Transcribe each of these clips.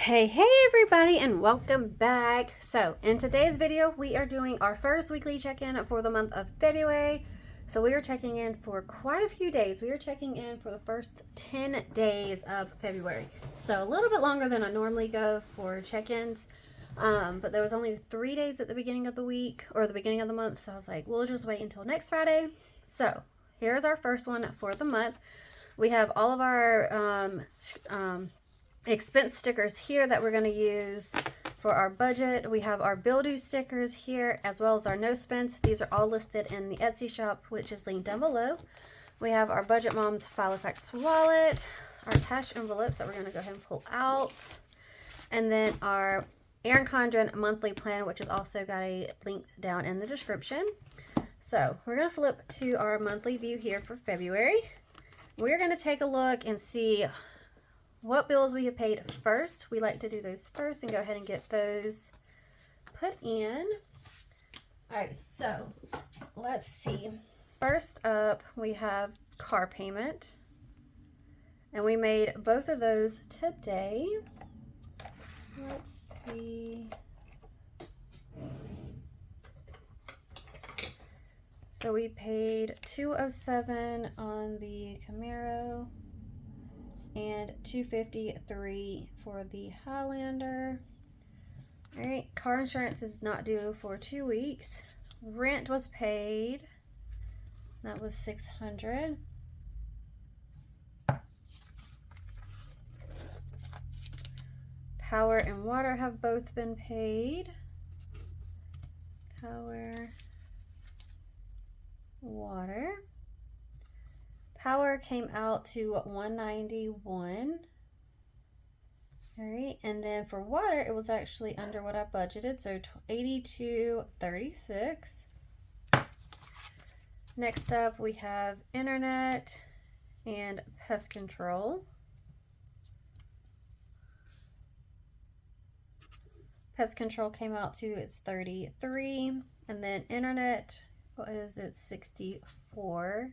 Hey everybody, and welcome back. So in today's video we are doing our first weekly check-in for the month of February. So we are checking in for quite a few days. We are checking in for the first 10 days of February, so a little bit longer than I normally go for check-ins, but there was only 3 days at the beginning of the week or the beginning of the month, so I was like, we'll just wait until next Friday. So here's our first one for the month. We have all of our expense stickers here that we're going to use for our budget. We have our bill due stickers here, as well as our no spends. These are all listed in the Etsy shop, which is linked down below. We have our Budget Moms Filofax wallet, our cash envelopes that we're going to go ahead and pull out, and then our Erin Condren monthly plan, which is also got a link down in the description. So we're going to flip to our monthly view here for February. We're going to take a look and see what bills we have paid first. We like to do those first and go ahead and get those put in. All right, so let's see. First up, we have car payment, and we made both of those today. Let's see. So we paid $207 on the Camaro and $253 for the Highlander. All right, car insurance is not due for 2 weeks. Rent was paid. That was $600. Power and water have both been paid. Power, water. Power came out to $191. All right, and then for water, it was actually under what I budgeted, so $82.36. Next up, we have internet and pest control. Pest control came out to its $33, and then internet was at $66.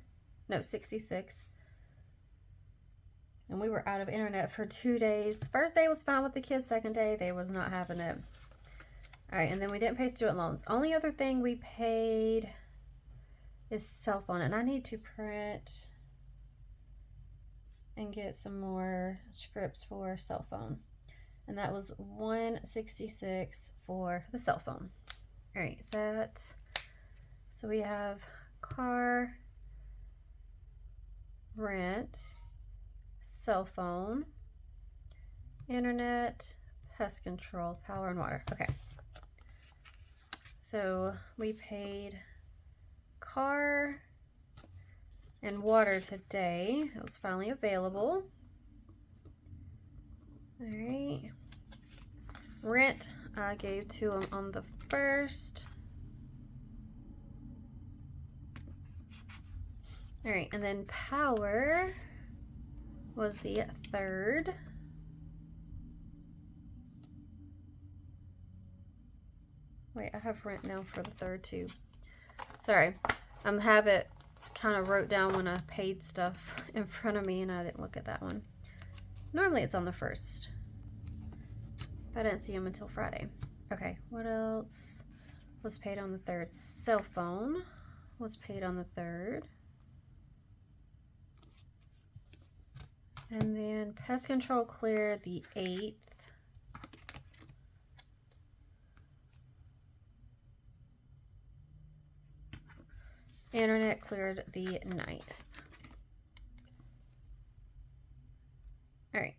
And we were out of internet for 2 days. The first day was fine with the kids. Second day, they was not having it. All right, and then we didn't pay student loans. Only other thing we paid is cell phone, and I need to print and get some more scripts for cell phone. And that was $166 for the cell phone. All right, so we have car, rent, cell phone, internet, pest control, power, and water. Okay. So we paid car and water today. It was finally available. All right. Rent, I gave to them on the 1st. All right, and then power was the 3rd. Wait, I have rent now for the 3rd too. Sorry, I have it kind of wrote down when I paid stuff in front of me, and I didn't look at that one. Normally it's on the 1st, but I didn't see them until Friday. Okay, what else was paid on the 3rd? Cell phone was paid on the 3rd. And then pest control cleared the 8th. Internet cleared the 9th. All right.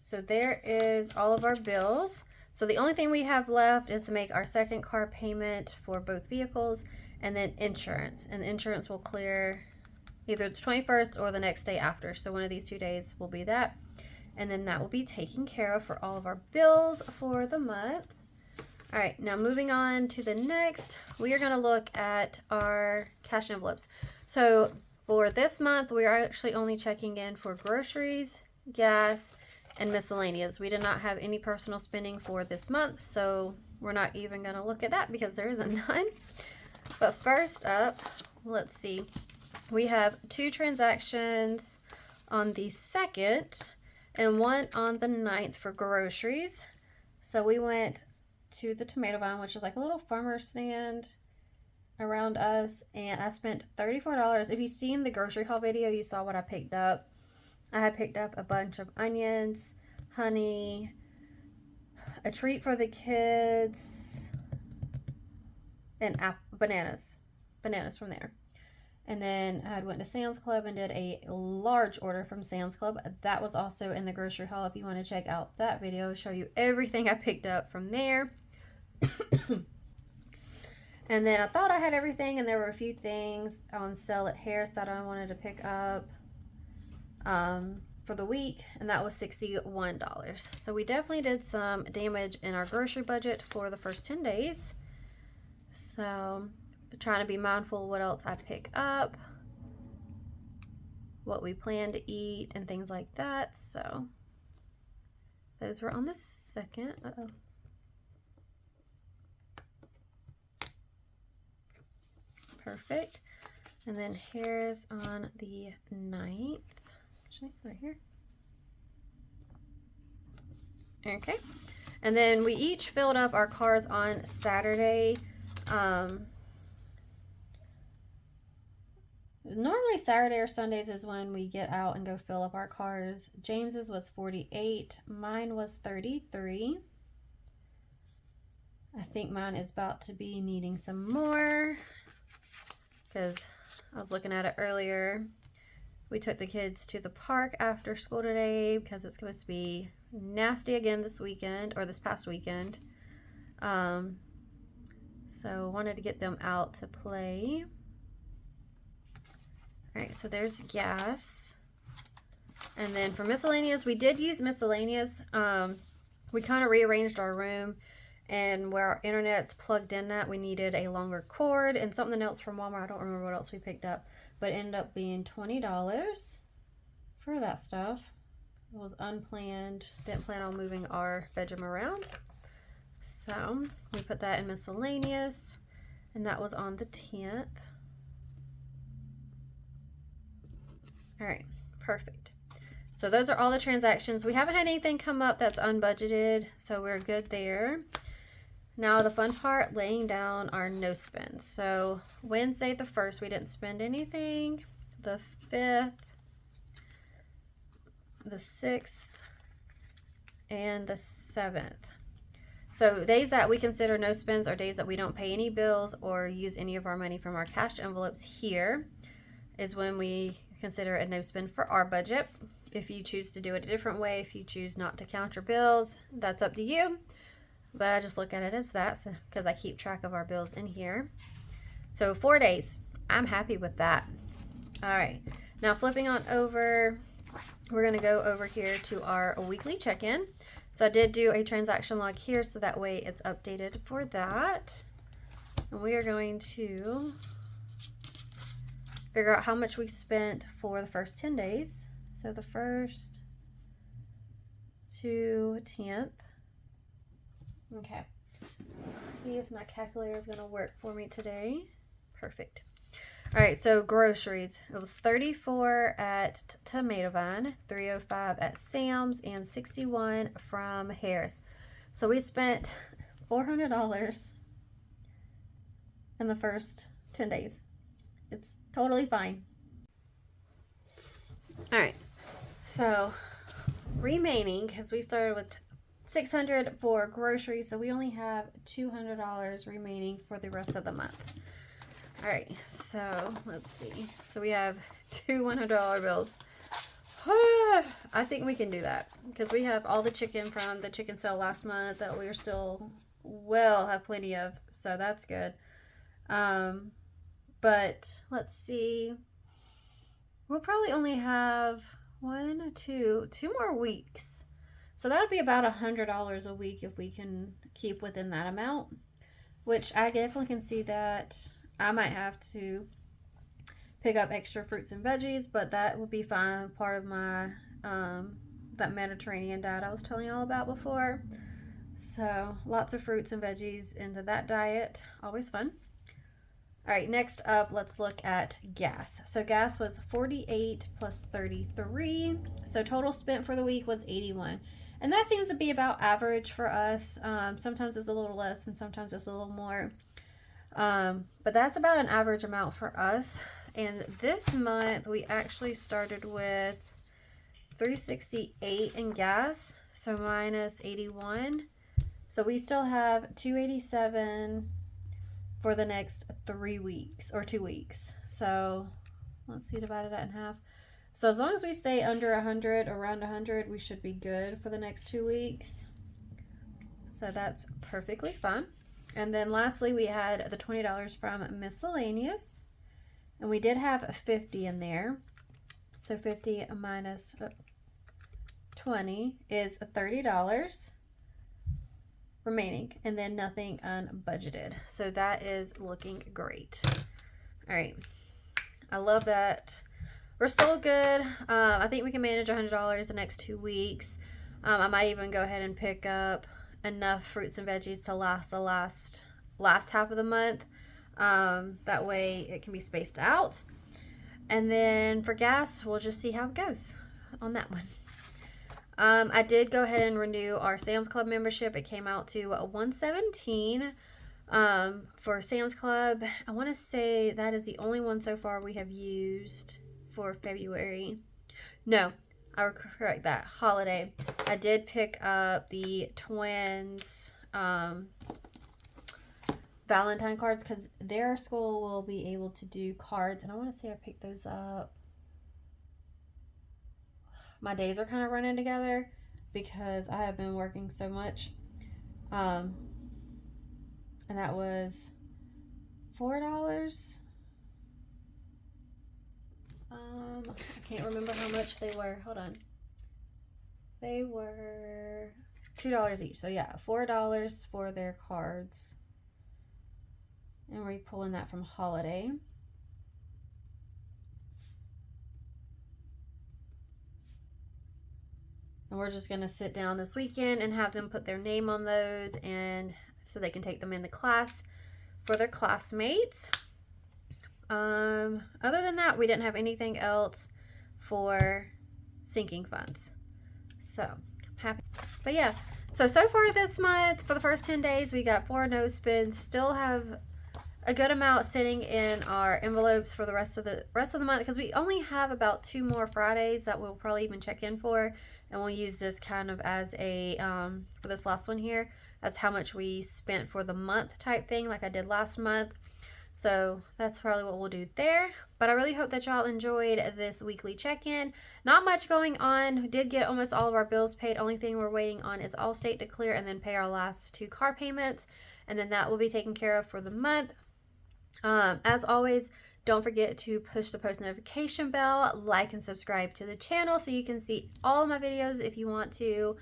So there is all of our bills. So the only thing we have left is to make our second car payment for both vehicles, and then insurance. And the insurance will clear either the 21st or the next day after. So one of these 2 days will be that. And then that will be taken care of for all of our bills for the month. All right, now moving on to the next, we are going to look at our cash envelopes. So for this month, we are actually only checking in for groceries, gas, and miscellaneous. We did not have any personal spending for this month, so we're not even going to look at that because there isn't none. But first up, let's see. We have 2 transactions on the 2nd and one on the 9th for groceries. So we went to the Tomato Vine, which is like a little farmer stand around us, and I spent $34. If you've seen the grocery haul video, you saw what I picked up. I had picked up a bunch of onions, honey, a treat for the kids, and bananas from there. And then I went to Sam's Club and did a large order from Sam's Club. That was also in the grocery haul. If you want to check out that video, I'll show you everything I picked up from there. And then I thought I had everything, and there were a few things on sale at Harris that I wanted to pick up for the week, and that was $61. So we definitely did some damage in our grocery budget for the first 10 days. So trying to be mindful of what else I pick up, what we plan to eat, and things like that. So those were on the 2nd. Perfect. And then Harris on the 9th. Actually, right here. Okay. And then we each filled up our cars on Saturday. Normally Saturday or Sundays is when we get out and go fill up our cars. James's was 48. Mine was 33. I think mine is about to be needing some more, because I was looking at it earlier. We took the kids to the park after school today because it's supposed to be nasty again this weekend, or this past weekend. So wanted to get them out to play. All right, so there's gas. And then for miscellaneous, we did use miscellaneous. We kind of rearranged our room, and where our internet's plugged in at, we needed a longer cord and something else from Walmart. I don't remember what else we picked up, but it ended up being $20 for that stuff. It was unplanned. Didn't plan on moving our bedroom around. So we put that in miscellaneous, and that was on the 10th. All right, perfect. So those are all the transactions. We haven't had anything come up that's unbudgeted, so we're good there. Now the fun part, laying down our no spends. So Wednesday the 1st, we didn't spend anything. The 5th, the 6th, and the 7th. So days that we consider no spends are days that we don't pay any bills or use any of our money from our cash envelopes. Here is when we consider a no spend for our budget. If you choose to do it a different way, if you choose not to count your bills, that's up to you. But I just look at it as that, because I keep track of our bills in here. So 4 days. I'm happy with that. All right. Now flipping on over, we're going to go over here to our weekly check-in. So I did do a transaction log here, so that way it's updated for that. And we are going to figure out how much we spent for the first 10 days. So the 1st to 10th. Okay. Let's see if my calculator is going to work for me today. Perfect. All right, so groceries. It was $34 at Tomato Vine, $305 at Sam's, and $61 from Harris. So we spent $400 in the first 10 days. It's totally fine. All right, so remaining, because we started with $600 for groceries, so we only have $200 remaining for the rest of the month. All right, so let's see. So we have two $100 bills. I think we can do that because we have all the chicken from the chicken sale last month that we're still have plenty of, so that's good. But let's see. We'll probably only have two more weeks. So that'll be about $100 a week if we can keep within that amount, which I definitely can see that I might have to pick up extra fruits and veggies, but that will be fine. Part of my that Mediterranean diet I was telling you all about before. So lots of fruits and veggies into that diet, always fun. All right, next up, let's look at gas. So gas was 48 plus 33. So total spent for the week was 81. And that seems to be about average for us. Sometimes it's a little less and sometimes it's a little more. But that's about an average amount for us. And this month we actually started with 368 in gas, so minus 81. So we still have 287 for the next 3 weeks or 2 weeks. So let's see, divide that in half. So as long as we stay under 100, around 100, we should be good for the next 2 weeks. So that's perfectly fine. And then lastly, we had the $20 from miscellaneous. And we did have 50 in there. So 50 minus 20 is $30 remaining. And then nothing unbudgeted. So that is looking great. All right. I love that. We're still good. I think we can manage $100 the next 2 weeks. I might even go ahead and pick up enough fruits and veggies to last the last half of the month. That way it can be spaced out. And then for gas, we'll just see how it goes on that one. I did go ahead and renew our Sam's Club membership. It came out to $117 for Sam's Club. I want to say that is the only one so far we have used for February. No, I will correct that. Holiday. I did pick up the twins Valentine cards because their school will be able to do cards, and I want to say I picked those up. My days are kind of running together because I have been working so much. And that was $4. I can't remember how much they were. Hold on. They were $2 each. So yeah, $4 for their cards. And we're pulling that from Holiday. And we're just going to sit down this weekend and have them put their name on those, and so they can take them in the class for their classmates. Other than that, we didn't have anything else for sinking funds. So, I'm happy. But yeah, so far this month, for the first 10 days, we got 4 no spends. Still have a good amount sitting in our envelopes for the rest of the month, because we only have about 2 more Fridays that we'll probably even check in for, and we'll use this kind of as a for this last one here as how much we spent for the month type thing, like I did last month. So that's probably what we'll do there. But I really hope that y'all enjoyed this weekly check-in. Not much going on. We did get almost all of our bills paid. Only thing we're waiting on is Allstate to clear and then pay our last 2 car payments, and then that will be taken care of for the month. As always, don't forget to push the post notification bell, like and subscribe to the channel so you can see all of my videos if you want to.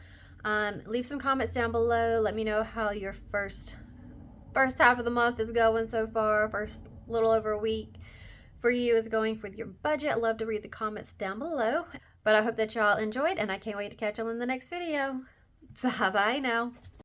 Leave some comments down below. Let me know how your first half of the month is going so far. First little over a week for you is going with your budget. I'd love to read the comments down below. But I hope that y'all enjoyed, and I can't wait to catch y'all in the next video. Bye-bye now.